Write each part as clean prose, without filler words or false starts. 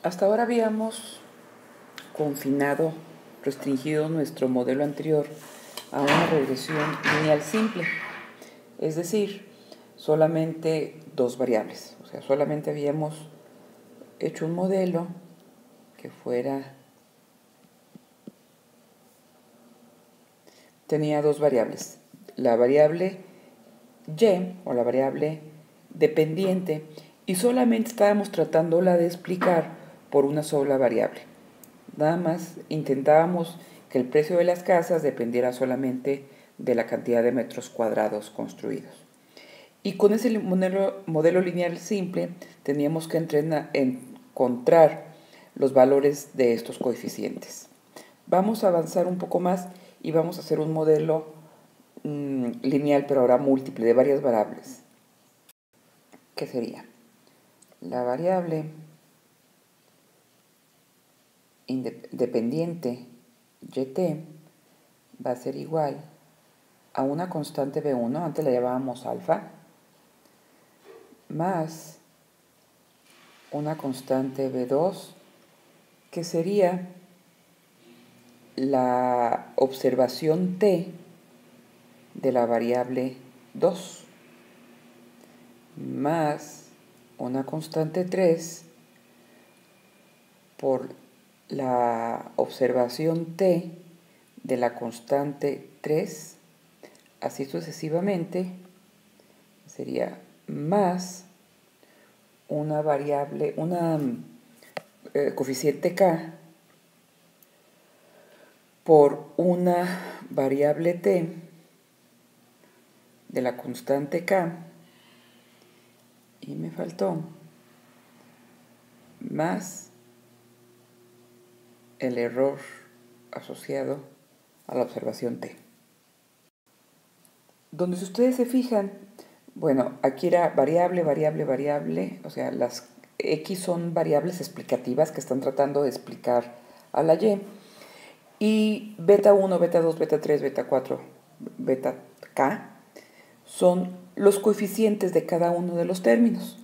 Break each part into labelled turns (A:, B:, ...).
A: Hasta ahora habíamos confinado, restringido nuestro modelo anterior a una regresión lineal simple, es decir, solamente dos variables. O sea, solamente habíamos hecho un modelo que tenía dos variables, la variable y o la variable dependiente, y solamente estábamos tratándola de explicar por una sola variable. Nada más intentábamos que el precio de las casas dependiera solamente de la cantidad de metros cuadrados construidos. Y con ese modelo lineal simple teníamos que encontrar los valores de estos coeficientes. Vamos a avanzar un poco más y vamos a hacer un modelo lineal, pero ahora múltiple, de varias variables. ¿Qué sería? La variable dependiente yt va a ser igual a una constante b1, antes la llamábamos alfa, más una constante b2, que sería la observación t de la variable 2, más una constante 3 por la observación t de la constante 3, así sucesivamente, sería más una variable, coeficiente k por una variable t de la constante k, y me faltó más el error asociado a la observación t. Donde si ustedes se fijan, bueno, aquí era variable, variable, variable, o sea, las x son variables explicativas que están tratando de explicar a la y beta 1, beta 2, beta 3, beta 4, beta k son los coeficientes de cada uno de los términos,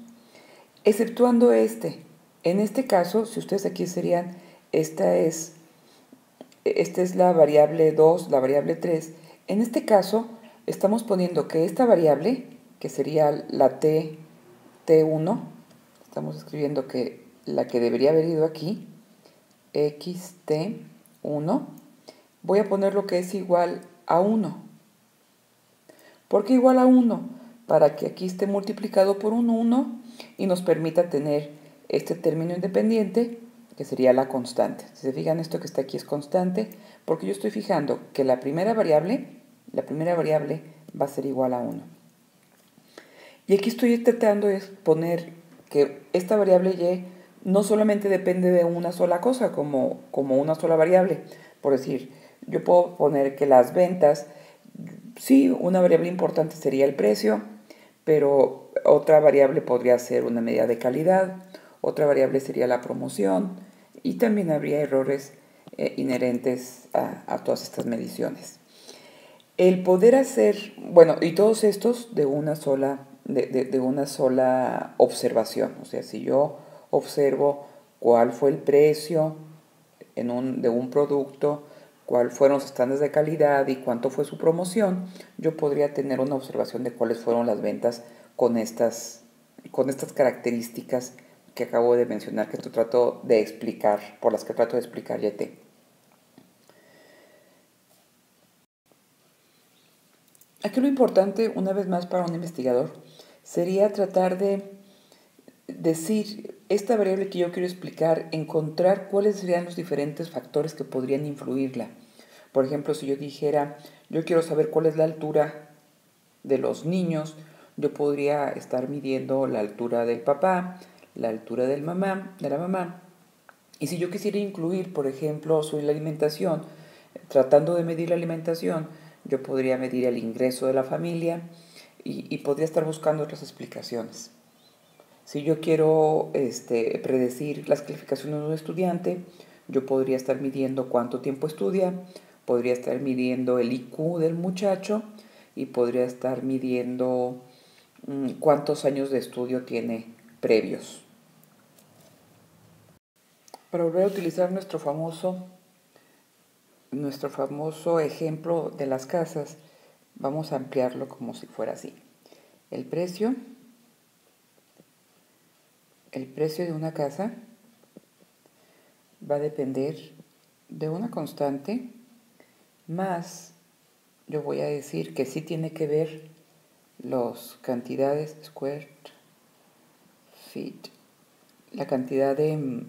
A: exceptuando este. En este caso, si ustedes aquí serían, esta es la variable 2, la variable 3. En este caso, estamos poniendo que esta variable, que sería la t1, estamos escribiendo que la que debería haber ido aquí, xt1, voy a poner lo que es igual a 1. ¿Por qué igual a 1? Para que aquí esté multiplicado por un 1 y nos permita tener este término independiente, que sería la constante. Si se fijan, esto que está aquí es constante, porque yo estoy fijando que la primera variable va a ser igual a 1. Y aquí estoy tratando de poner que esta variable y no solamente depende de una sola cosa, como una sola variable. Por decir, yo puedo poner que las ventas, sí, una variable importante sería el precio, pero otra variable podría ser una medida de calidad, otra variable sería la promoción, y también habría errores inherentes a todas estas mediciones. El poder hacer, bueno, y todos estos de una sola observación. O sea, si yo observo cuál fue el precio de un producto, cuáles fueron los estándares de calidad y cuánto fue su promoción, yo podría tener una observación de cuáles fueron las ventas con estas características que acabo de mencionar, que trato de explicar, por las que trato de explicar YT. Aquí lo importante, una vez más para un investigador, sería tratar de decir, esta variable que yo quiero explicar, encontrar cuáles serían los diferentes factores que podrían influirla. Por ejemplo, si yo dijera, yo quiero saber cuál es la altura de los niños, yo podría estar midiendo la altura del papá, la altura de la mamá. Y si yo quisiera incluir, por ejemplo, la alimentación, tratando de medir la alimentación, yo podría medir el ingreso de la familia y podría estar buscando otras explicaciones. Si yo quiero predecir las calificaciones de un estudiante, yo podría estar midiendo cuánto tiempo estudia, podría estar midiendo el IQ del muchacho y podría estar midiendo cuántos años de estudio tiene previos. Para volver a utilizar nuestro famoso ejemplo de las casas, vamos a ampliarlo como si fuera así. El precio de una casa va a depender de una constante más, yo voy a decir que sí tiene que ver las cantidades square feet, la cantidad de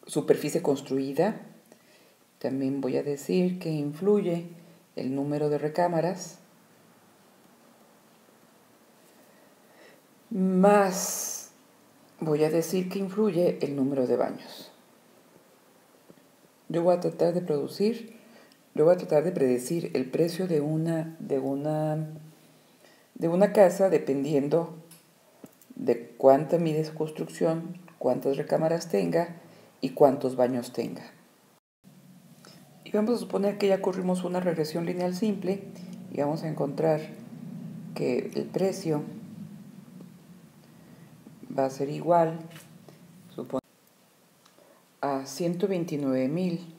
A: superficie construida. También voy a decir que influye el número de recámaras, más voy a decir que influye el número de baños. Yo voy a tratar de predecir el precio de una casa dependiendo de cuánta mide su construcción, cuántas recámaras tenga y cuántos baños tenga. Y vamos a suponer que ya corrimos una regresión lineal simple y vamos a encontrar que el precio va a ser igual a 129,000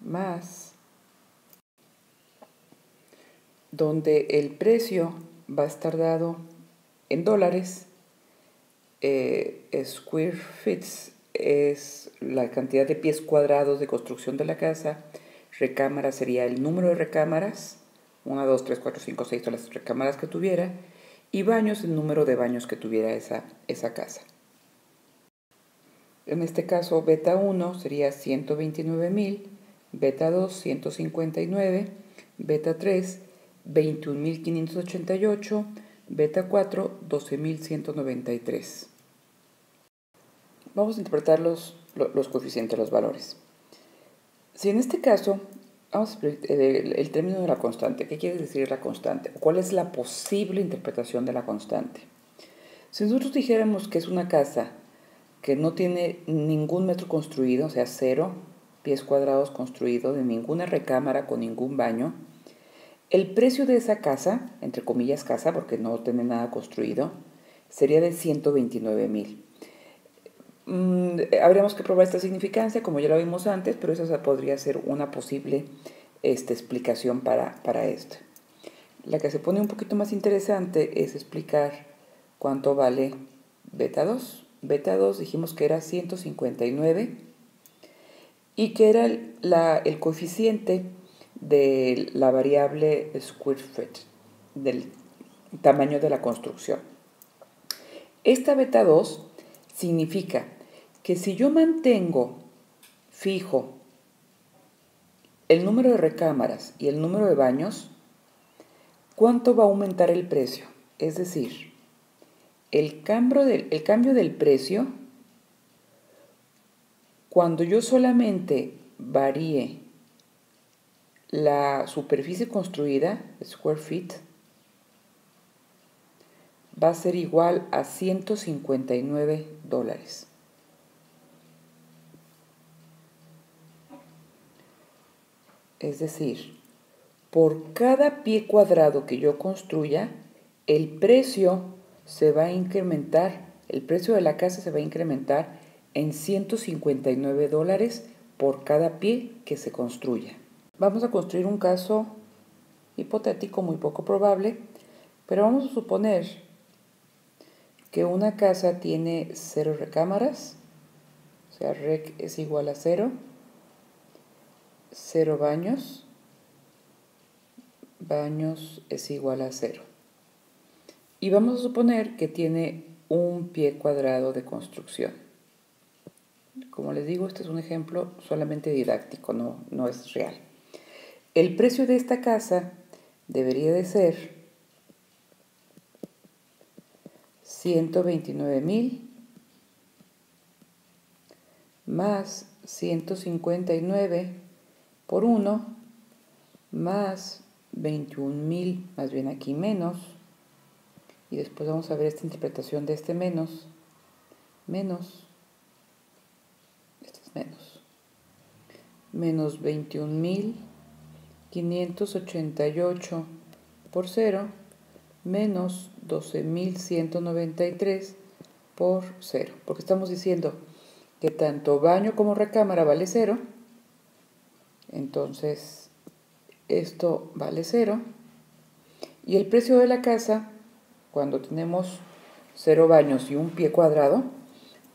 A: más, donde el precio va a estar dado en dólares. Square feet es la cantidad de pies cuadrados de construcción de la casa. Recámara sería el número de recámaras, 1, 2, 3, 4, 5, 6, todas las recámaras que tuviera, y baños, el número de baños que tuviera esa casa. En este caso, beta 1 sería 129,000, beta 2 159, beta 3 21,588, beta 4 12,193. Vamos a interpretar los coeficientes, los valores. Si en este caso, vamos a ver el término de la constante. ¿Qué quiere decir la constante? ¿Cuál es la posible interpretación de la constante? Si nosotros dijéramos que es una casa que no tiene ningún metro construido, o sea, 0 pies cuadrados construidos, de ninguna recámara con ningún baño, el precio de esa casa, entre comillas casa, porque no tiene nada construido, sería de 129,000. Habríamos que probar esta significancia, como ya lo vimos antes, pero esa podría ser una posible explicación para esto. La que se pone un poquito más interesante es explicar cuánto vale beta 2. Beta 2 dijimos que era 159 y que era el coeficiente de la variable square foot, del tamaño de la construcción. Esta beta 2 significa que si yo mantengo fijo el número de recámaras y el número de baños, ¿cuánto va a aumentar el precio? Es decir, el cambio del precio, cuando yo solamente varíe la superficie construida, square feet, va a ser igual a $159. Es decir, por cada pie cuadrado que yo construya, el precio se va a incrementar, el precio de la casa se va a incrementar en $159 por cada pie que se construya. Vamos a construir un caso hipotético muy poco probable, pero vamos a suponer que una casa tiene 0 recámaras, o sea, rec es igual a 0, 0 baños, baños es igual a 0. Y vamos a suponer que tiene un pie cuadrado de construcción. Como les digo, este es un ejemplo solamente didáctico, no es real. El precio de esta casa debería de ser 129,000 más 159 por 1 más 21,000, más bien aquí menos, y después vamos a ver esta interpretación de este menos, este es menos 21,588 por 0, menos 12,193 por 0, porque estamos diciendo que tanto baño como recámara vale 0, entonces esto vale 0, y el precio de la casa, cuando tenemos 0 baños y un pie cuadrado,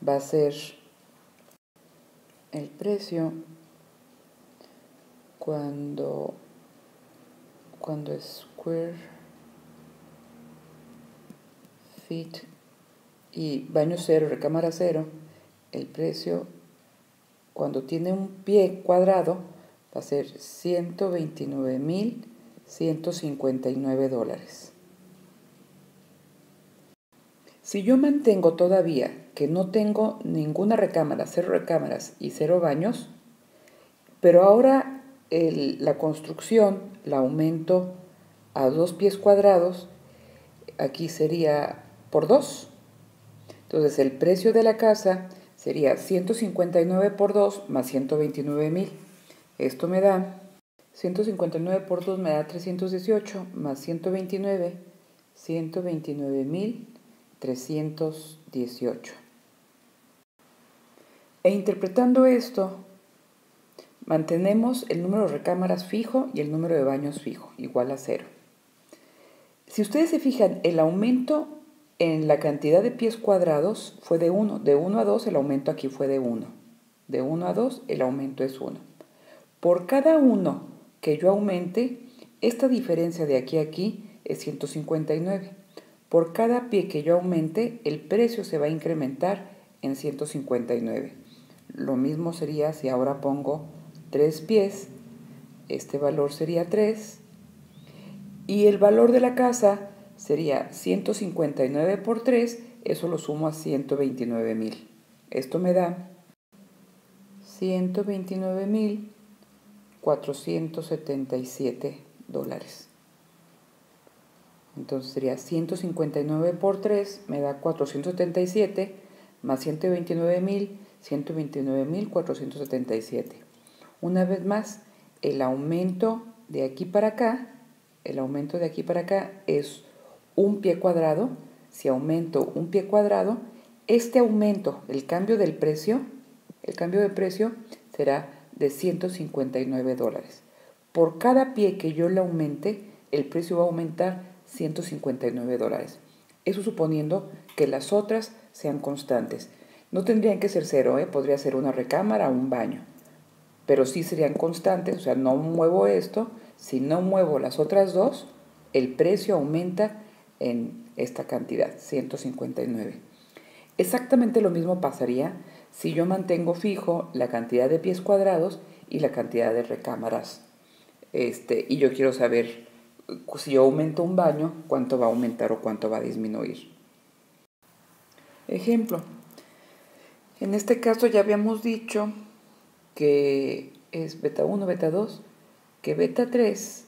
A: va a ser el precio cuando square feet y baño 0, recámara 0, el precio cuando tiene un pie cuadrado va a ser $129,159. Si yo mantengo todavía que no tengo ninguna recámara, 0 recámaras y 0 baños, pero ahora la construcción la aumento a 2 pies cuadrados, aquí sería por 2. Entonces el precio de la casa sería 159 por 2 más 129,000. Esto me da 159 por 2 me da 318 más 129, 129,318. E interpretando esto, mantenemos el número de recámaras fijo y el número de baños fijo, igual a 0. Si ustedes se fijan, el aumento en la cantidad de pies cuadrados fue de 1. De 1 a 2 el aumento aquí fue de 1. De 1 a 2 el aumento es 1. Por cada 1 que yo aumente, esta diferencia de aquí a aquí es 159. Por cada pie que yo aumente, el precio se va a incrementar en 159. Lo mismo sería si ahora pongo 3 pies, este valor sería 3. Y el valor de la casa sería 159 por 3, eso lo sumo a 129,000. Esto me da 129,477 dólares. Entonces sería 159 por 3, me da 477, más 129,000, 129,477. Una vez más, el aumento de aquí para acá es un pie cuadrado. Si aumento un pie cuadrado, este aumento, el cambio de precio será de 159 dólares. Por cada pie que yo le aumente, el precio va a aumentar 159 dólares. Eso suponiendo que las otras sean constantes. No tendrían que ser 0, podría ser una recámara o un baño. Pero sí serían constantes, o sea, no muevo esto. Si no muevo las otras dos, el precio aumenta en esta cantidad, 159. Exactamente lo mismo pasaría si yo mantengo fijo la cantidad de pies cuadrados y la cantidad de recámaras. Y yo quiero saber si yo aumento un baño, cuánto va a aumentar o cuánto va a disminuir. Ejemplo. En este caso ya habíamos dicho que es beta 1, beta 2, que beta 3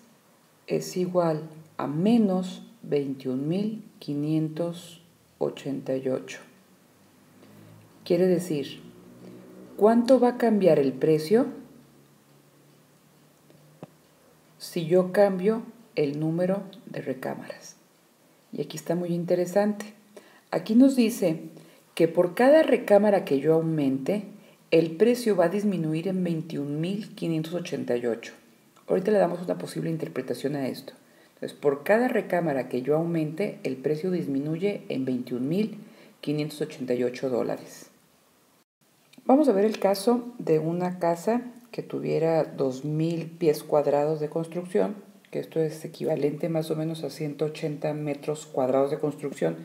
A: es igual a menos 21,588. Quiere decir, ¿cuánto va a cambiar el precio si yo cambio el número de recámaras? Y aquí está muy interesante. Aquí nos dice que por cada recámara que yo aumente, el precio va a disminuir en 21,588. Ahorita le damos una posible interpretación a esto. Entonces, por cada recámara que yo aumente, el precio disminuye en 21,588 dólares. Vamos a ver el caso de una casa que tuviera 2,000 pies cuadrados de construcción, que esto es equivalente más o menos a 180 metros cuadrados de construcción,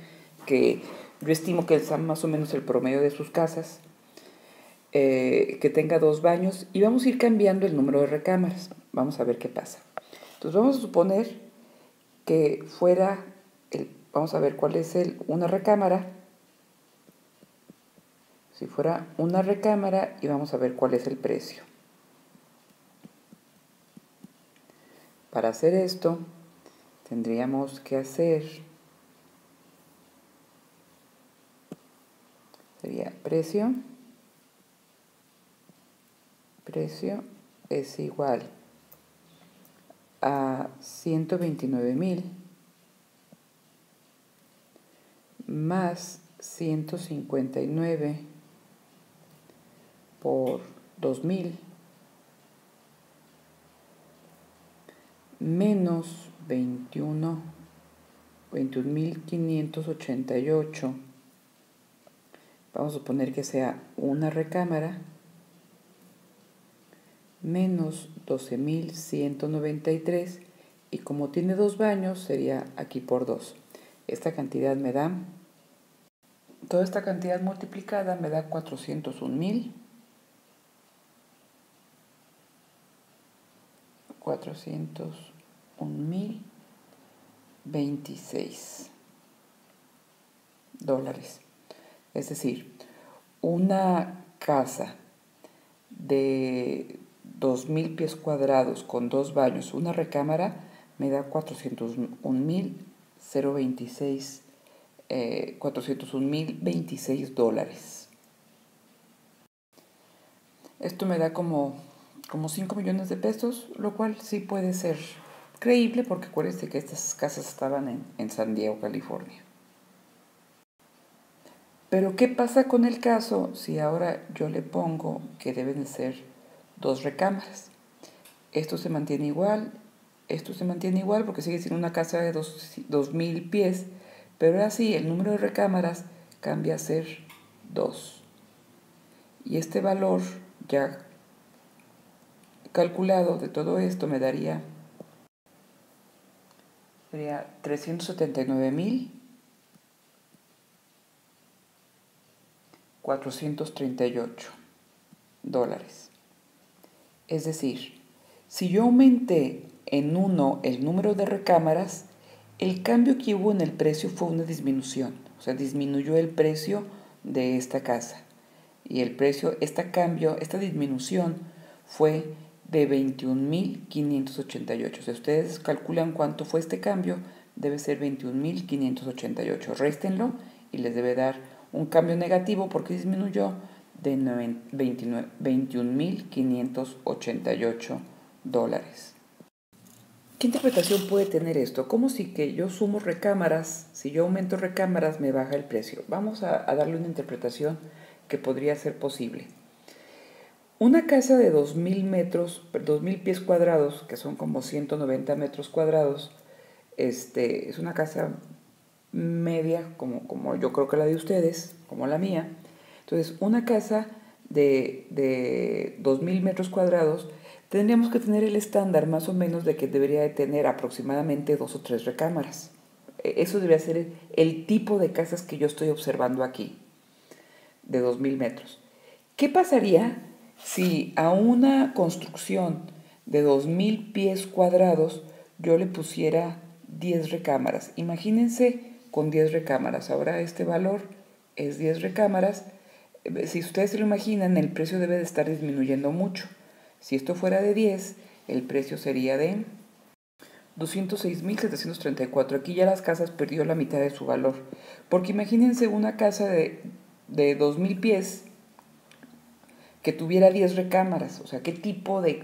A: que yo estimo que es más o menos el promedio de sus casas, que tenga 2 baños, y vamos a ir cambiando el número de recámaras. Vamos a ver qué pasa. Entonces vamos a suponer que fuera, vamos a ver cuál es una recámara. Si fuera una recámara, y vamos a ver cuál es el precio. Para hacer esto, tendríamos que hacer, sería precio es igual a 129,000 más 159 por 2000 menos 21.588. Vamos a suponer que sea una recámara menos 12.193 y como tiene 2 baños sería aquí por 2. Esta cantidad me da, toda esta cantidad multiplicada me da 401.026 dólares. Es decir, una casa de 2.000 pies cuadrados con 2 baños, una recámara, me da 401.026 dólares. Esto me da como 5 millones de pesos, lo cual sí puede ser creíble porque acuérdense que estas casas estaban en San Diego, California. Pero ¿qué pasa con el caso si ahora yo le pongo que deben de ser 2 recámaras? Esto se mantiene igual porque sigue siendo una casa de 2.000 pies, pero ahora sí el número de recámaras cambia a ser 2. Y este valor ya calculado de todo esto me daría 379.438 dólares. Es decir, si yo aumenté en 1 el número de recámaras, el cambio que hubo en el precio fue una disminución. O sea, disminuyó el precio de esta casa. Y el precio, esta disminución fue de 21.588. Si ustedes calculan cuánto fue este cambio, debe ser 21.588. Réstenlo y les debe dar un cambio negativo porque disminuyó de 21.588 dólares. ¿Qué interpretación puede tener esto? ¿Cómo si que yo sumo recámaras, si yo aumento recámaras me baja el precio? Vamos a darle una interpretación que podría ser posible. Una casa de 2.000 pies cuadrados, que son como 190 metros cuadrados, es una casa media, como yo creo que la de ustedes, como la mía. Entonces, una casa de 2.000 metros cuadrados, tendríamos que tener el estándar más o menos de que debería de tener aproximadamente 2 o 3 recámaras. Eso debería ser el tipo de casas que yo estoy observando aquí, de 2.000 metros. ¿Qué pasaría si a una construcción de 2.000 pies cuadrados yo le pusiera 10 recámaras? Imagínense con 10 recámaras. Ahora este valor es 10 recámaras. Si ustedes se lo imaginan, el precio debe de estar disminuyendo mucho. Si esto fuera de 10, el precio sería de 206.734. Aquí ya las casas perdió la mitad de su valor. Porque imagínense una casa de 2.000 pies que tuviera 10 recámaras. O sea, ¿qué tipo de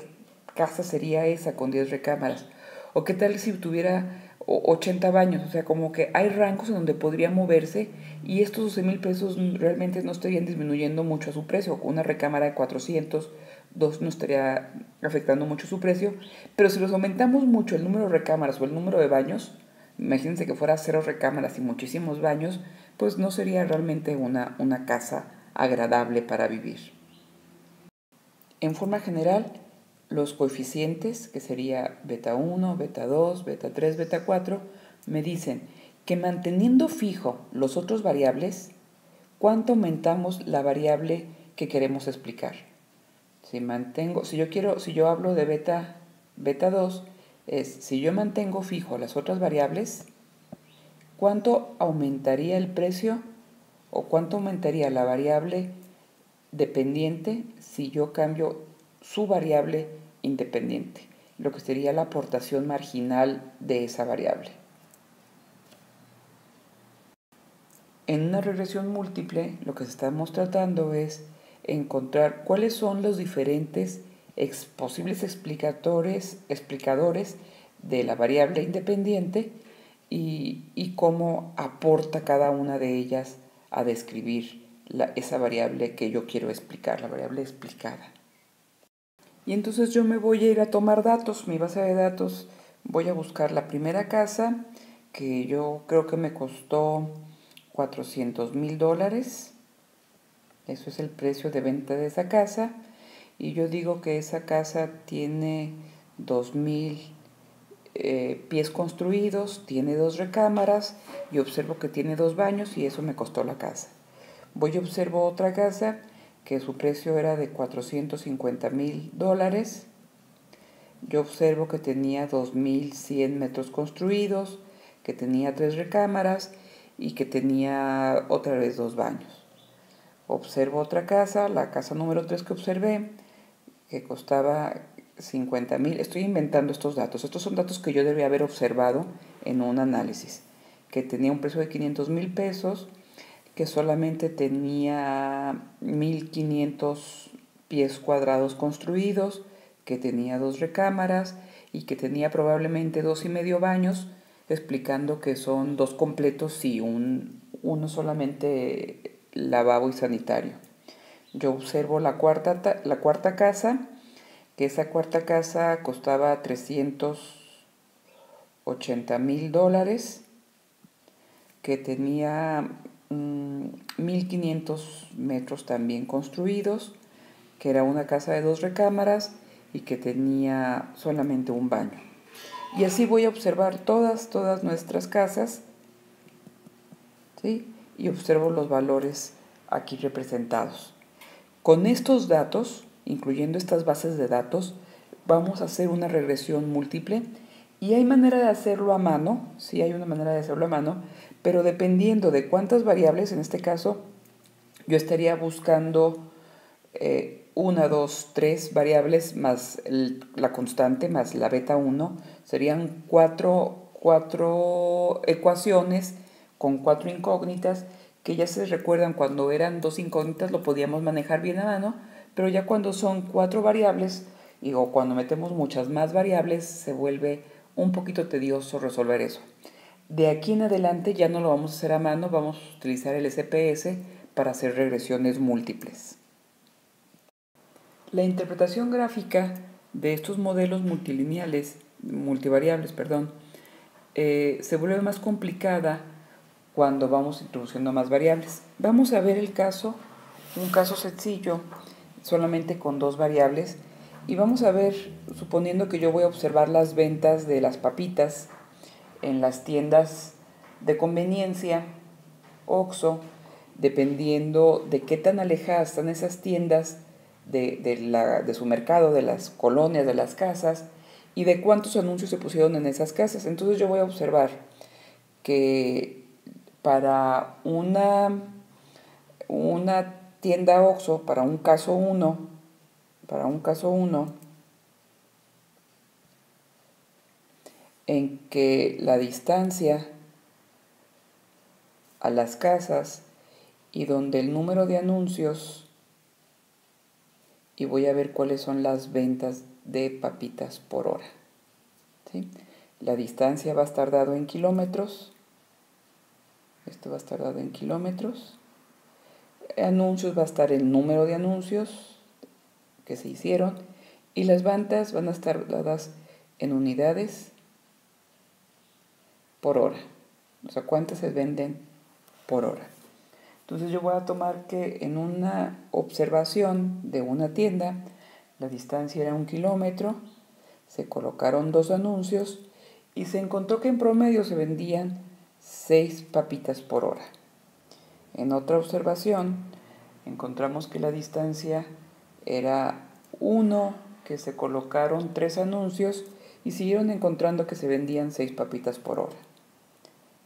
A: casa sería esa con 10 recámaras? ¿O qué tal si tuviera 80 baños? O sea, como que hay rangos en donde podría moverse y estos 12.000 pesos realmente no estarían disminuyendo mucho a su precio. Con una recámara de 400, 2 no estaría afectando mucho su precio. Pero si los aumentamos mucho el número de recámaras o el número de baños, imagínense que fuera 0 recámaras y muchísimos baños, pues no sería realmente una casa agradable para vivir. En forma general, los coeficientes, que sería beta 1, beta 2, beta 3, beta 4, me dicen que manteniendo fijo los otros variables, ¿cuánto aumentamos la variable que queremos explicar? Si yo hablo de beta 2, si yo mantengo fijo las otras variables, ¿cuánto aumentaría el precio o cuánto aumentaría la variable dependiente si yo cambio su variable independiente, lo que sería la aportación marginal de esa variable? En una regresión múltiple, lo que estamos tratando es encontrar cuáles son los diferentes posibles explicadores de la variable independiente y cómo aporta cada una de ellas a describir esa variable que yo quiero explicar, la variable explicada. Y entonces yo me voy a ir a tomar datos, mi base de datos, voy a buscar la primera casa, que yo creo que me costó $400,000. Eso es el precio de venta de esa casa. Y yo digo que esa casa tiene 2,000 pies construidos, tiene 2 recámaras y observo que tiene 2 baños y eso me costó la casa. Voy y observo otra casa que su precio era de $450,000. Yo observo que tenía 2,100 metros construidos, que tenía 3 recámaras y que tenía otra vez 2 baños. Observo otra casa, la casa número 3 que observé, que costaba 50,000. Estoy inventando estos datos. Estos son datos que yo debía haber observado en un análisis. Que tenía un precio de 500,000 pesos, que solamente tenía 1,500 pies cuadrados construidos, que tenía 2 recámaras y que tenía probablemente 2,5 baños, explicando que son 2 completos y uno solamente lavabo y sanitario. Yo observo la cuarta casa, que esa cuarta casa costaba $380,000, que tenía 1,500 metros también construidos, que era una casa de 2 recámaras y que tenía solamente un baño. Y así voy a observar todas nuestras casas, ¿sí? Y observo los valores aquí representados. Con estos datos, incluyendo estas bases de datos, vamos a hacer una regresión múltiple y hay manera de hacerlo a mano, sí hay una manera de hacerlo a mano, pero dependiendo de cuántas variables, en este caso, yo estaría buscando 1, 2, 3 variables más la constante, más la beta 1, serían 4 ecuaciones con 4 incógnitas, que ya se recuerdan cuando eran 2 incógnitas lo podíamos manejar bien a mano, pero ya cuando son 4 variables, o cuando metemos muchas más variables, se vuelve un poquito tedioso resolver eso. De aquí en adelante ya no lo vamos a hacer a mano, vamos a utilizar el SPS para hacer regresiones múltiples. La interpretación gráfica de estos modelos multivariables, se vuelve más complicada cuando vamos introduciendo más variables. Vamos a ver un caso sencillo, solamente con 2 variables, y vamos a ver, suponiendo que yo voy a observar las ventas de las papitas en las tiendas de conveniencia, Oxxo, dependiendo de qué tan alejadas están esas tiendas de su mercado, de las colonias, de las casas, y de cuántos anuncios se pusieron en esas casas. Entonces yo voy a observar que para una tienda Oxxo, para un caso 1, en que la distancia a las casas y donde el número de anuncios, y voy a ver cuáles son las ventas de papitas por hora, ¿sí? La distancia va a estar dado en kilómetros, esto va a estar dado en kilómetros, anuncios va a estar el número de anuncios que se hicieron y las ventas van a estar dadas en unidades por hora, o sea, cuántas se venden por hora. Entonces yo voy a tomar que en una observación de una tienda, la distancia era 1 kilómetro, se colocaron 2 anuncios y se encontró que en promedio se vendían 6 papitas por hora. En otra observación encontramos que la distancia era 1, que se colocaron 3 anuncios y siguieron encontrando que se vendían 6 papitas por hora.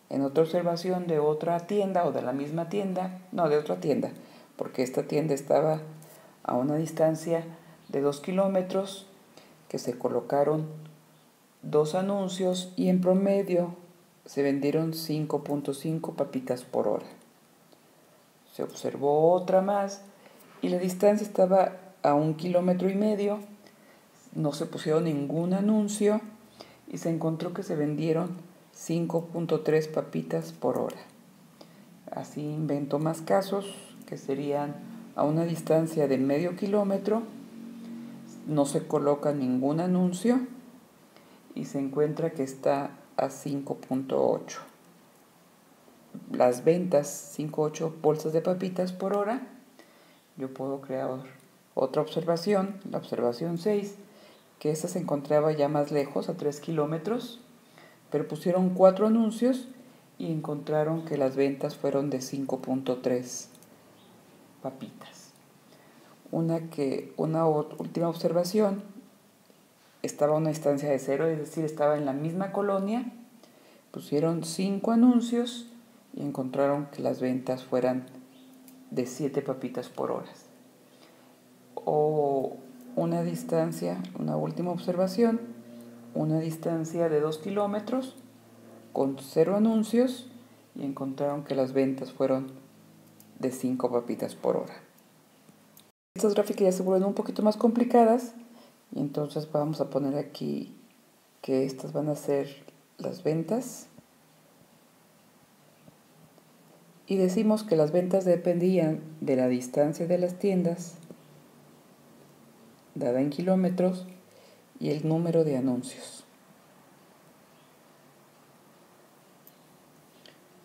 A: En otra observación de otra tienda o de la misma tienda, no, de otra tienda, porque esta tienda estaba a una distancia de 2 kilómetros, que se colocaron 2 anuncios y en promedio se vendieron 5.5 papitas por hora. Se observó otra más y la distancia estaba a 1,5 kilómetros, no se pusieron ningún anuncio y se encontró que se vendieron 5.3 papitas por hora. Así invento más casos que serían a una distancia de medio kilómetro, no se coloca ningún anuncio y se encuentra que está a 5.8. Las ventas 5.8 bolsas de papitas por hora. Yo puedo crear otra observación, la observación 6, que esta se encontraba ya más lejos, a 3 kilómetros, pero pusieron 4 anuncios y encontraron que las ventas fueron de 5.3 papitas. Una última observación, estaba a una distancia de 0, es decir, estaba en la misma colonia, pusieron 5 anuncios y encontraron que las ventas fueran de 7 papitas por hora. O una distancia, una última observación, una distancia de 2 kilómetros con 0 anuncios y encontraron que las ventas fueron de 5 papitas por hora. Estas gráficas ya se vuelven un poquito más complicadas y entonces vamos a poner aquí que estas van a ser las ventas y decimos que las ventas dependían de la distancia de las tiendas dada en kilómetros y el número de anuncios.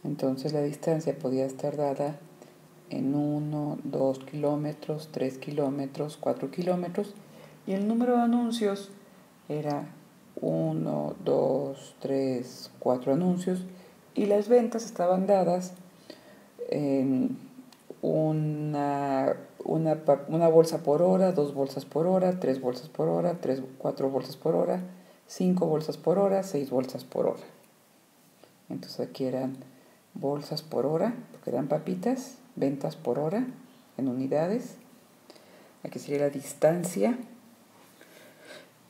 A: Entonces la distancia podía estar dada en 1, 2 kilómetros, 3 kilómetros, 4 kilómetros y el número de anuncios era 1, 2, 3, 4 anuncios y las ventas estaban dadas en una bolsa por hora, 2 bolsas por hora, 3 bolsas por hora, 4 bolsas por hora, 5 bolsas por hora, 6 bolsas por hora. Entonces aquí eran bolsas por hora, porque eran papitas, ventas por hora en unidades. Aquí sería la distancia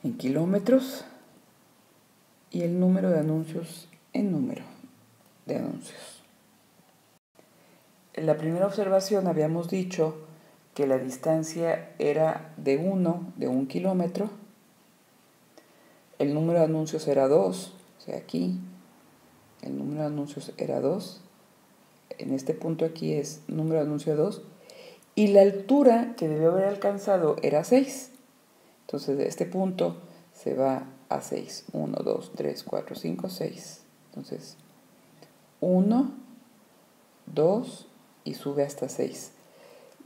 A: en kilómetros y el número de anuncios en número de anuncios. En la primera observación habíamos dicho que la distancia era de 1 kilómetro, el número de anuncios era 2, o sea aquí el número de anuncios era 2, en este punto aquí es número de anuncio 2, y la altura que debió haber alcanzado era 6. Entonces de este punto se va a 6. 1, 2, 3, 4, 5, 6. Entonces 1, 2 y sube hasta 6.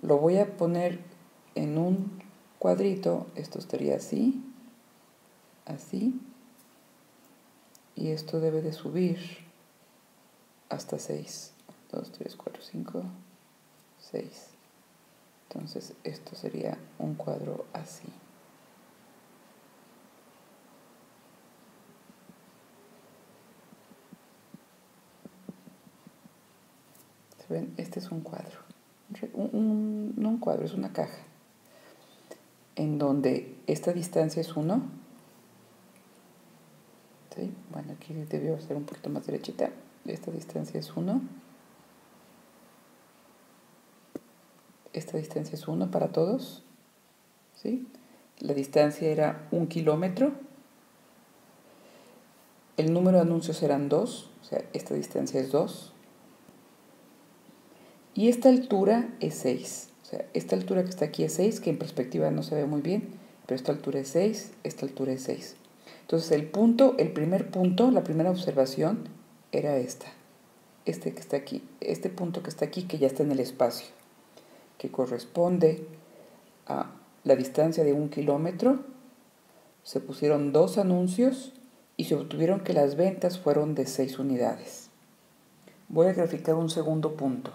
A: Lo voy a poner en un cuadrito. Esto estaría así, así. Y esto debe de subir hasta 6. 2, 3, 4, 5, 6. Entonces esto sería un cuadro así. ¿Se ven? Este es un cuadro. No un cuadro, es una caja. En donde esta distancia es 1. ¿Sí? Bueno, aquí debió ser un poquito más derechita. Esta distancia es 1. Esta distancia es 1 para todos. ¿Sí? La distancia era 1 kilómetro. El número de anuncios eran 2. O sea, esta distancia es 2. Y esta altura es 6. O sea, esta altura que está aquí es 6, que en perspectiva no se ve muy bien, pero esta altura es 6, esta altura es 6. Entonces el primer punto, la primera observación era esta. Este que está aquí, este punto que está aquí, que ya está en el espacio, que corresponde a la distancia de 1 kilómetro. Se pusieron 2 anuncios y se obtuvieron que las ventas fueron de 6 unidades. Voy a graficar un segundo punto,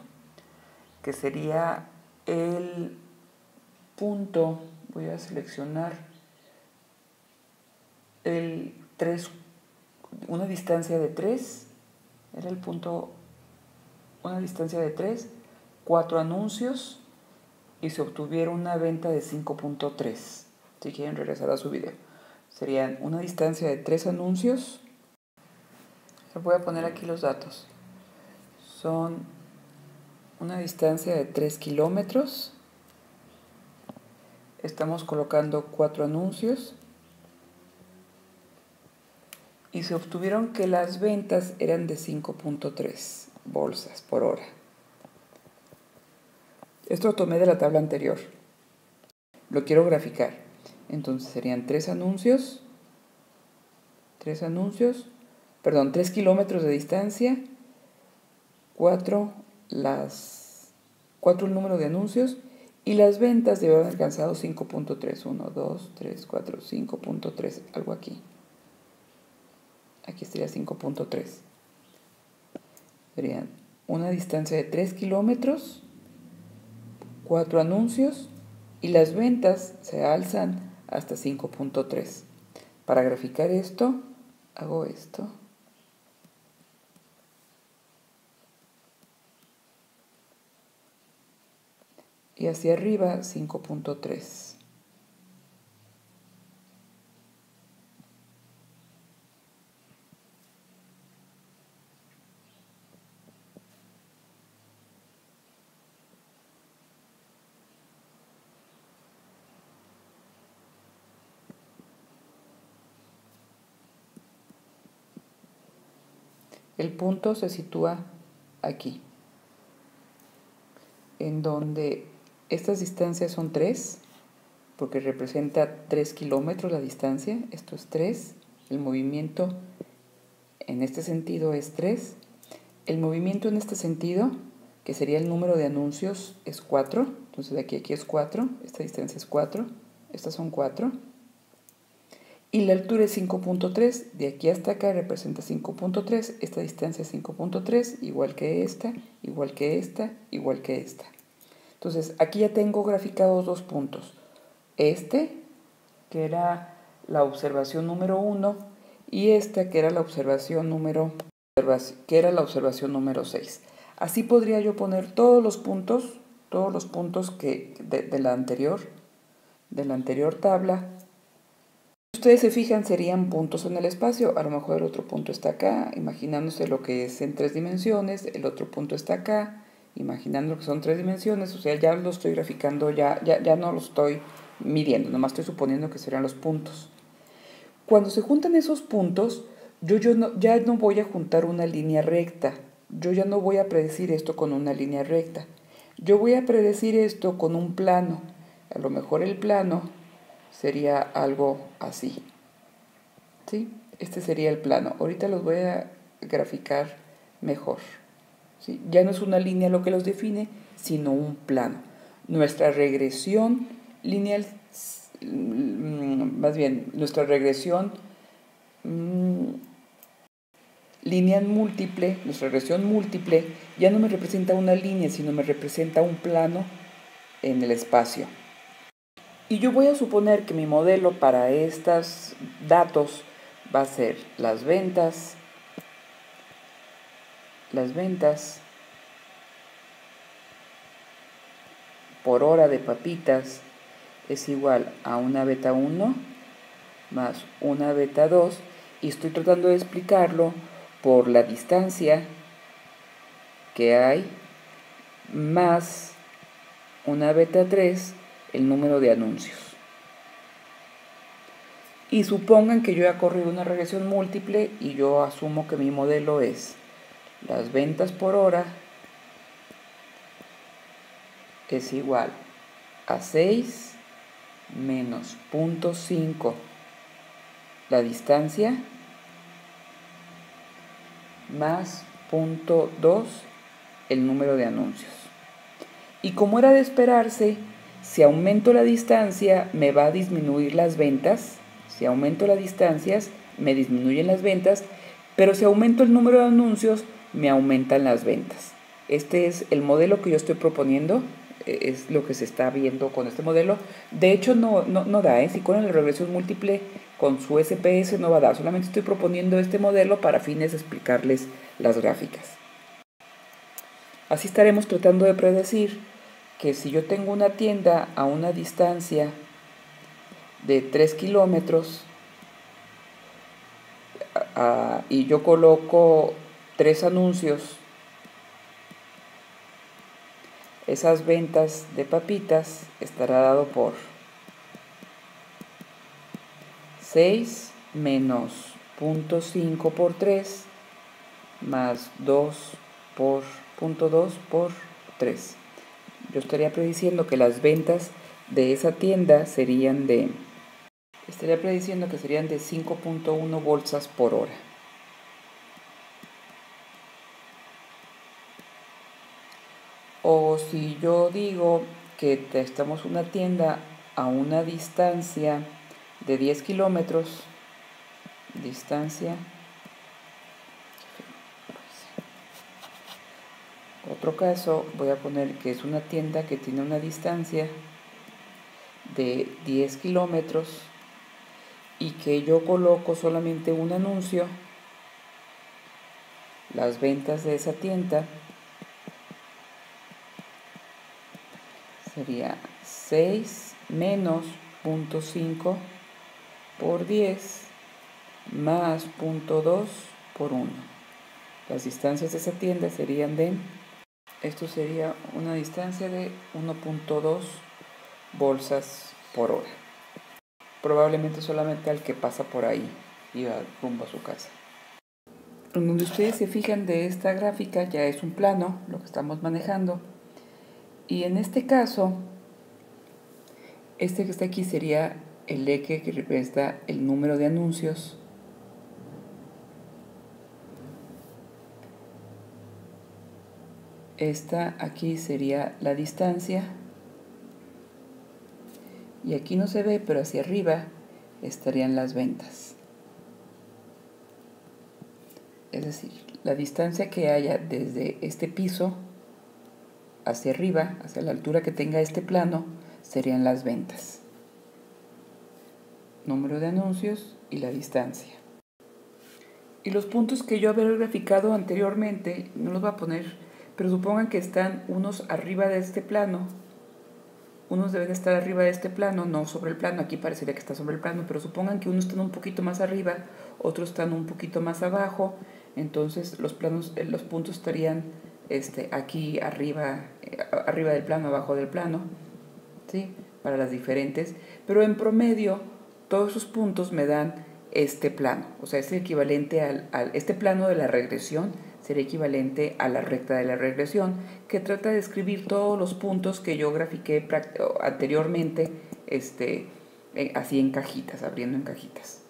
A: que sería el punto, voy a seleccionar el 3, una distancia de 3, era el punto, una distancia de 3, 4 anuncios y se obtuvieron una venta de 5.3. Si quieren regresar a su video, serían una distancia de 3 anuncios. Les voy a poner aquí los datos. Son una distancia de 3 kilómetros. Estamos colocando 4 anuncios y se obtuvieron que las ventas eran de 5.3 bolsas por hora. Esto lo tomé de la tabla anterior. Lo quiero graficar. Entonces serían 3 kilómetros de distancia, 4 el número de anuncios, y las ventas deben haber alcanzado 5.3. 1, 2, 3, 4, 5.3, algo aquí. Aquí estaría 5.3. Serían una distancia de 3 kilómetros, 4 anuncios, y las ventas se alzan hasta 5.3. Para graficar esto, hago esto. Y hacia arriba 5.3. El punto se sitúa aquí, en donde estas distancias son 3, porque representa 3 kilómetros la distancia. Esto es 3. El movimiento en este sentido es 3. El movimiento en este sentido, que sería el número de anuncios, es 4. Entonces de aquí a aquí es 4. Esta distancia es 4. Estas son 4. Y la altura es 5.3. De aquí hasta acá representa 5.3. Esta distancia es 5.3, igual que esta, igual que esta, igual que esta. Entonces aquí ya tengo graficados dos puntos. Este, que era la observación número 1, y esta, que era la observación número 6. Así podría yo poner todos los puntos que de la anterior tabla. Si ustedes se fijan, serían puntos en el espacio. A lo mejor el otro punto está acá, imaginándose lo que es en 3 dimensiones. El otro punto está acá, imaginando que son 3 dimensiones. O sea, ya lo estoy graficando, ya no lo estoy midiendo, nomás estoy suponiendo que serán los puntos. Cuando se juntan esos puntos, ya no voy a juntar una línea recta. Yo ya no voy a predecir esto con una línea recta. Yo voy a predecir esto con un plano. A lo mejor el plano sería algo así. ¿Sí? Este sería el plano. Ahorita los voy a graficar mejor. ¿Sí? Ya no es una línea lo que los define, sino un plano. Nuestra regresión lineal, más bien, nuestra regresión lineal múltiple, nuestra regresión múltiple, ya no me representa una línea, sino me representa un plano en el espacio. Y yo voy a suponer que mi modelo para estos datos va a ser las ventas por hora de papitas es igual a una beta 1 más una beta 2, y estoy tratando de explicarlo por la distancia que hay más una beta 3, el número de anuncios. Y supongan que yo he corrido una regresión múltiple y yo asumo que mi modelo es las ventas por hora es igual a 6 menos 0.5 la distancia más 0.2 el número de anuncios. Y como era de esperarse, si aumento la distancia me va a disminuir las ventas. Si aumento las distancias me disminuyen las ventas, pero si aumento el número de anuncios me aumentan las ventas. Este es el modelo que yo estoy proponiendo, es lo que se está viendo con este modelo. De hecho no da, si con la regresión múltiple con su SPS no va a dar, solamente estoy proponiendo este modelo para fines de explicarles las gráficas. Así estaremos tratando de predecir que si yo tengo una tienda a una distancia de 3 kilómetros y yo coloco 3 anuncios, esas ventas de papitas estará dado por 6 menos 0.5 por 3 más 2 por 0.2 por 3. yo estaría prediciendo que las ventas de esa tienda serían de 5.1 bolsas por hora. O si yo digo que estamos una tienda a una distancia de 10 kilómetros, otro caso, voy a poner que es una tienda que tiene una distancia de 10 kilómetros y que yo coloco solamente un anuncio, las ventas de esa tienda sería 6 menos 0.5 por 10 más 0.2 por 1. Las distancias de esa tienda serían esto sería una distancia de 1.2 bolsas por hora. Probablemente solamente al que pasa por ahí y va rumbo a su casa. En donde ustedes se fijan de esta gráfica ya es un plano, lo que estamos manejando. Y en este caso, este que está aquí sería el eje que representa el número de anuncios. Esta aquí sería la distancia. Y aquí no se ve, pero hacia arriba estarían las ventas. Es decir, la distancia que haya desde este piso hacia arriba, hacia la altura que tenga este plano, serían las ventas. Número de anuncios y la distancia. Y los puntos que yo había graficado anteriormente, no los voy a poner, pero supongan que están unos arriba de este plano. Unos deben estar arriba de este plano, no sobre el plano. Aquí parecería que está sobre el plano, pero supongan que unos están un poquito más arriba, otros están un poquito más abajo. Entonces los puntos estarían aquí arriba del plano, abajo del plano, ¿sí? Para las diferentes. Pero en promedio, todos esos puntos me dan este plano. O sea, es equivalente este plano de la regresión sería equivalente a la recta de la regresión, que trata de describir todos los puntos que yo grafiqué anteriormente, así en cajitas, abriendo en cajitas.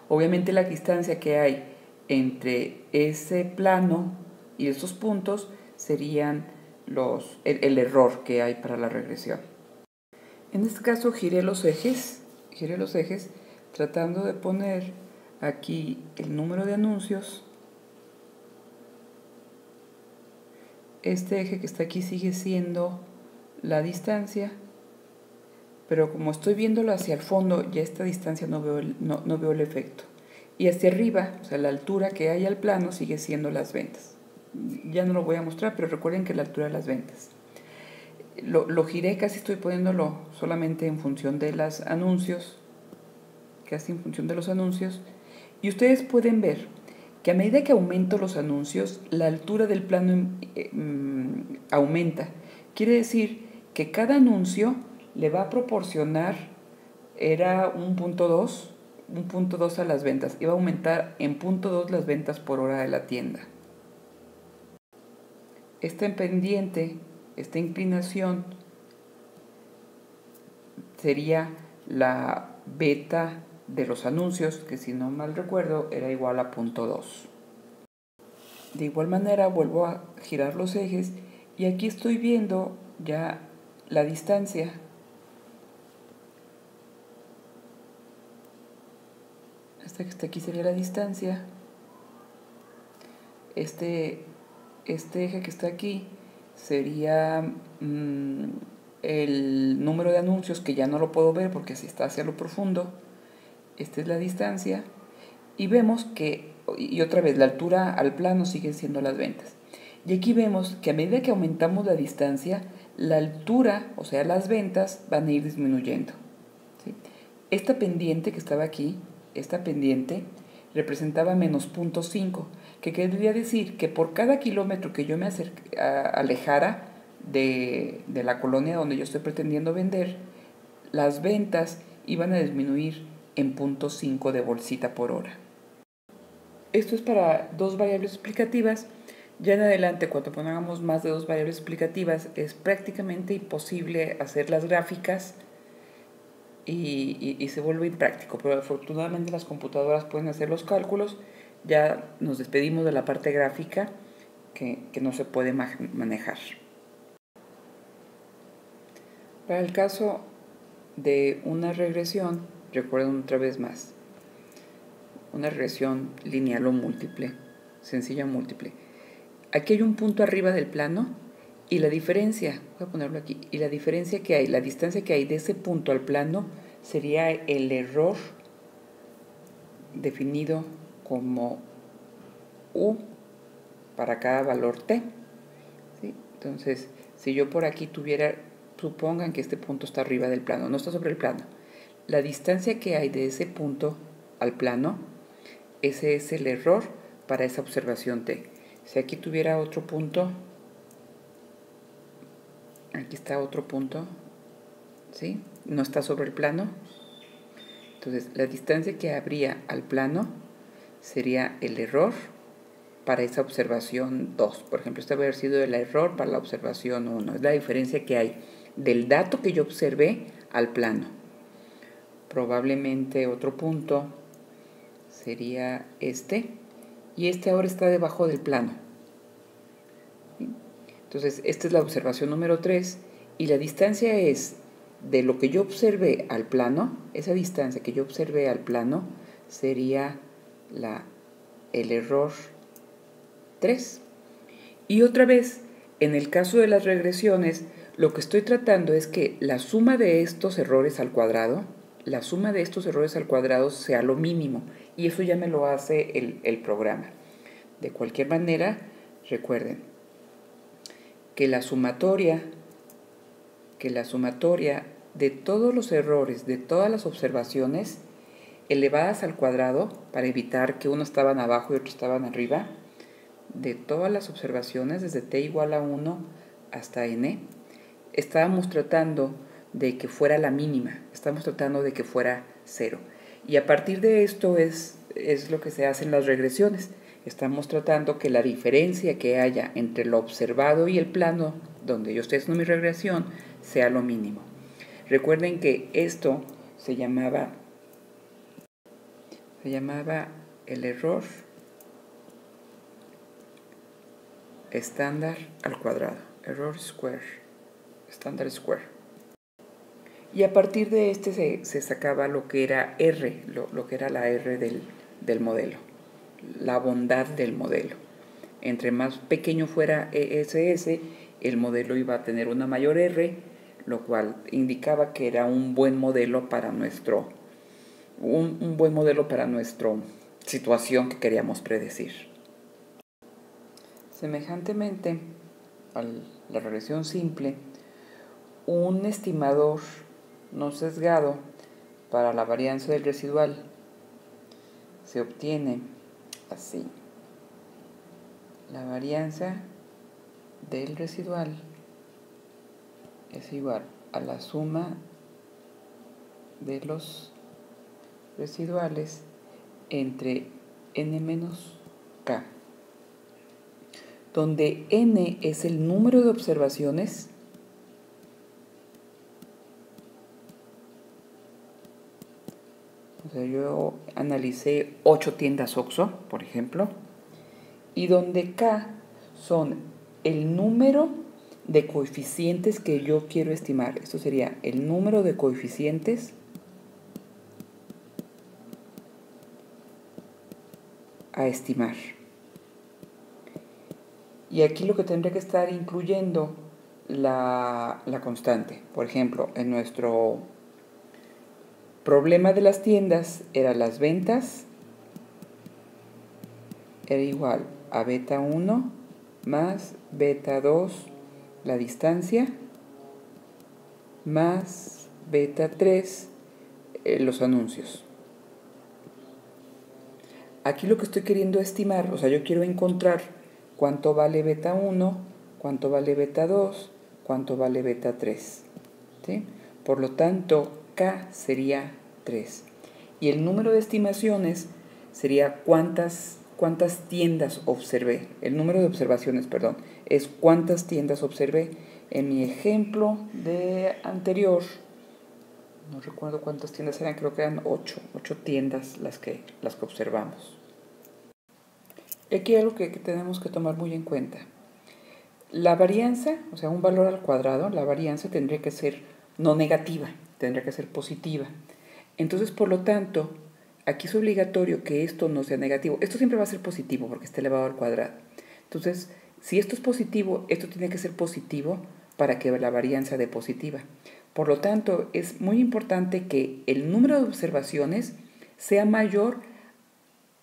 A: Obviamente la distancia que hay entre ese plano y estos puntos serían el error que hay para la regresión. En este caso giré los ejes tratando de poner aquí el número de anuncios. Este eje que está aquí sigue siendo la distancia, pero como estoy viéndolo hacia el fondo, ya esta distancia no veo el efecto. Y hacia arriba, o sea, la altura que hay al plano sigue siendo las ventas. Ya no lo voy a mostrar, pero recuerden que la altura de las ventas. Lo giré, casi estoy poniéndolo solamente en función de los anuncios, y ustedes pueden ver que a medida que aumento los anuncios, la altura del plano aumenta. Quiere decir que cada anuncio le va a proporcionar, era un punto 2 a las ventas, iba a aumentar en 0.2 las ventas por hora de la tienda. Esta pendiente, esta inclinación, sería la beta de los anuncios, que si no mal recuerdo era igual a 0.2. De igual manera vuelvo a girar los ejes y aquí estoy viendo ya la distancia. Esta que está aquí sería la distancia. Este eje que está aquí sería el número de anuncios, que ya no lo puedo ver porque si está hacia lo profundo. Esta es la distancia. Y vemos que, y otra vez, la altura al plano siguen siendo las ventas. Y aquí vemos que a medida que aumentamos la distancia, la altura, o sea, las ventas, van a ir disminuyendo, ¿sí? Esta pendiente que estaba aquí, esta pendiente, representaba menos 0.5, que querría decir que por cada kilómetro que yo me alejara de la colonia donde yo estoy pretendiendo vender, las ventas iban a disminuir en 0.5 de bolsita por hora. Esto es para dos variables explicativas Ya en adelante, cuando pongamos más de 2 variables explicativas, es prácticamente imposible hacer las gráficas y se vuelve impráctico, pero afortunadamente las computadoras pueden hacer los cálculos. Ya nos despedimos de la parte gráfica que no se puede manejar. Para el caso de una regresión, recuerden otra vez más, una regresión lineal o múltiple, sencilla o múltiple. Aquí hay un punto arriba del plano y la diferencia, voy a ponerlo aquí, y la diferencia que hay, la distancia que hay de ese punto al plano sería el error definido como U para cada valor T. ¿Sí? Entonces, si yo por aquí tuviera, supongan que este punto está arriba del plano, no está sobre el plano. La distancia que hay de ese punto al plano, ese es el error para esa observación T. Si aquí tuviera otro punto, aquí está otro punto, ¿sí? No está sobre el plano. Entonces, la distancia que habría al plano sería el error para esa observación 2. Por ejemplo, este va a haber sido el error para la observación 1. Es la diferencia que hay del dato que yo observé al plano. Probablemente otro punto sería este. Y este ahora está debajo del plano. Entonces, esta es la observación número 3. Y la distancia es de lo que yo observé al plano. Esa distancia que yo observé al plano sería el error 3. Y otra vez, en el caso de las regresiones, lo que estoy tratando es que la suma de estos errores al cuadrado, sea lo mínimo. Y eso ya me lo hace el programa. De cualquier manera, recuerden que la sumatoria de todos los errores, de todas las observaciones elevadas al cuadrado, para evitar que uno estaban abajo y otros estaban arriba, de todas las observaciones, desde t igual a 1 hasta n, estábamos tratando de que fuera la mínima, estamos tratando de que fuera 0. Y a partir de esto es lo que se hace en las regresiones. Estamos tratando que la diferencia que haya entre lo observado y el plano donde yo estoy haciendo mi regresión sea lo mínimo. Recuerden que esto se llamaba el error estándar al cuadrado, error square, standard square. Y a partir de este se sacaba lo que era R, lo que era la R del modelo, la bondad del modelo. Entre más pequeño fuera ESS, el modelo iba a tener una mayor R, lo cual indicaba que era un buen modelo para nuestra situación que queríamos predecir. Semejantemente a la regresión simple, un estimador no sesgado para la varianza del residual se obtiene así. La varianza del residual es igual a la suma de los residuales entre n menos k, donde n es el número de observaciones O sea, yo analicé 8 tiendas OXXO, por ejemplo, y donde K son el número de coeficientes que yo quiero estimar. Esto sería el número de coeficientes a estimar. Y aquí lo que tendría que estar incluyendo la constante. Por ejemplo, en nuestro problema de las tiendas era las ventas era igual a beta 1 más beta 2 la distancia más beta 3 los anuncios. Aquí lo que estoy queriendo estimar, o sea, yo quiero encontrar cuánto vale beta 1, cuánto vale beta 2, cuánto vale beta 3. ¿Sí? Por lo tanto, K sería 3. Y el número de estimaciones sería cuántas cuántas tiendas observé. El número de observaciones, perdón, es cuántas tiendas observé. En mi ejemplo de anterior, no recuerdo cuántas tiendas eran, creo que eran 8 tiendas las que observamos. Aquí hay algo que tenemos que tomar muy en cuenta. La varianza, o sea, un valor al cuadrado, la varianza tendría que ser no negativa, tendría que ser positiva. Entonces, por lo tanto, aquí es obligatorio que esto no sea negativo. Esto siempre va a ser positivo porque está elevado al cuadrado. Entonces, si esto es positivo, esto tiene que ser positivo para que la varianza dé positiva. Por lo tanto, es muy importante que el número de observaciones sea mayor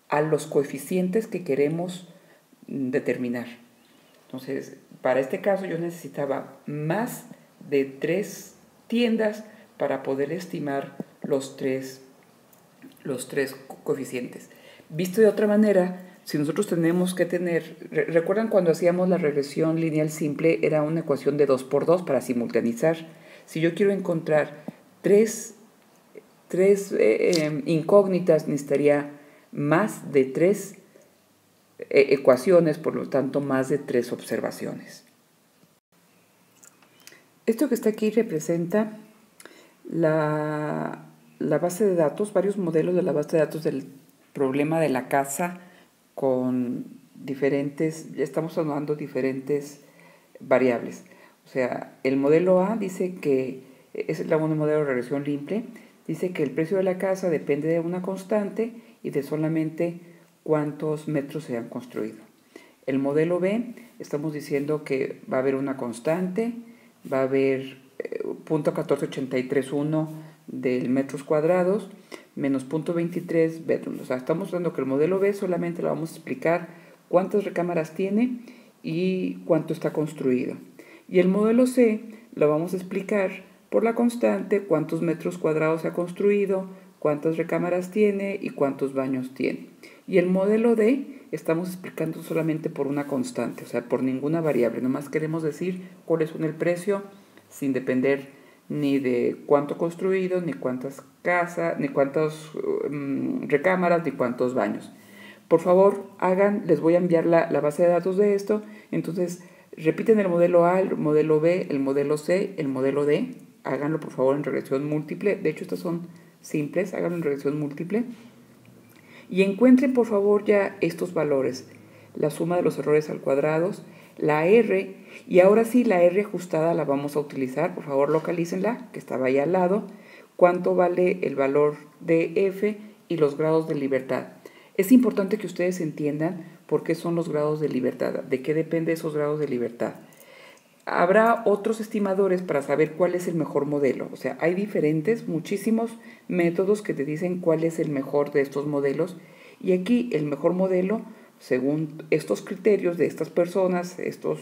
A: a los coeficientes que queremos determinar. Entonces, para este caso yo necesitaba más de 3 tiendas para poder estimar los tres coeficientes. Visto de otra manera, si nosotros tenemos que tener, ¿recuerdan cuando hacíamos la regresión lineal simple? Era una ecuación de 2 por 2 para simultaneizar. Si yo quiero encontrar tres incógnitas, necesitaría más de 3 ecuaciones, por lo tanto más de 3 observaciones. Esto que está aquí representa la base de datos, varios modelos de la base de datos del problema de la casa con diferentes, ya estamos hablando diferentes variables. O sea, el modelo A dice que, es el modelo de regresión simple, dice que el precio de la casa depende de una constante y de solamente cuántos metros se han construido. El modelo B, estamos diciendo que va a haber una constante, va a haber 0.14831 de metros cuadrados menos 0.23 bedrooms. O sea, estamos dando que el modelo B solamente le vamos a explicar cuántas recámaras tiene y cuánto está construido. Y el modelo C lo vamos a explicar por la constante, cuántos metros cuadrados se ha construido, cuántas recámaras tiene y cuántos baños tiene. Y el modelo D estamos explicando solamente por una constante, o sea, por ninguna variable. Nomás queremos decir cuál es el precio sin depender ni de cuánto construido, ni cuántas casas, ni cuántas recámaras, ni cuántos baños. Por favor, les voy a enviar la base de datos de esto. Entonces, repiten el modelo A, el modelo B, el modelo C, el modelo D. Háganlo, por favor, en regresión múltiple. De hecho, estas son simples. Háganlo en regresión múltiple. Y encuentren, por favor, ya estos valores. La suma de los errores al cuadrado, la R, y ahora sí, la R ajustada la vamos a utilizar. Por favor, localícenla, que estaba ahí al lado. ¿Cuánto vale el valor de F y los grados de libertad? Es importante que ustedes entiendan por qué son los grados de libertad, de qué depende esos grados de libertad. Habrá otros estimadores para saber cuál es el mejor modelo. O sea, hay muchísimos métodos que te dicen cuál es el mejor de estos modelos. Y aquí el mejor modelo, según estos criterios de estas personas, estos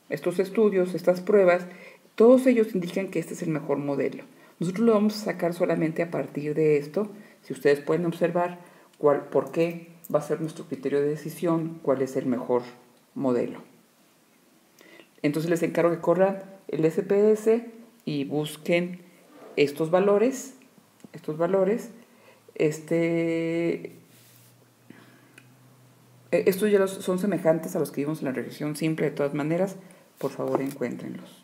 A: estudios, estas pruebas, todos ellos indican que este es el mejor modelo. Nosotros lo vamos a sacar solamente a partir de esto. Si ustedes pueden observar por qué va a ser nuestro criterio de decisión, cuál es el mejor modelo. Entonces les encargo que corran el SPS y busquen estos valores. Estos ya son semejantes a los que vimos en la regresión simple. De todas maneras, por favor, encuéntrenlos.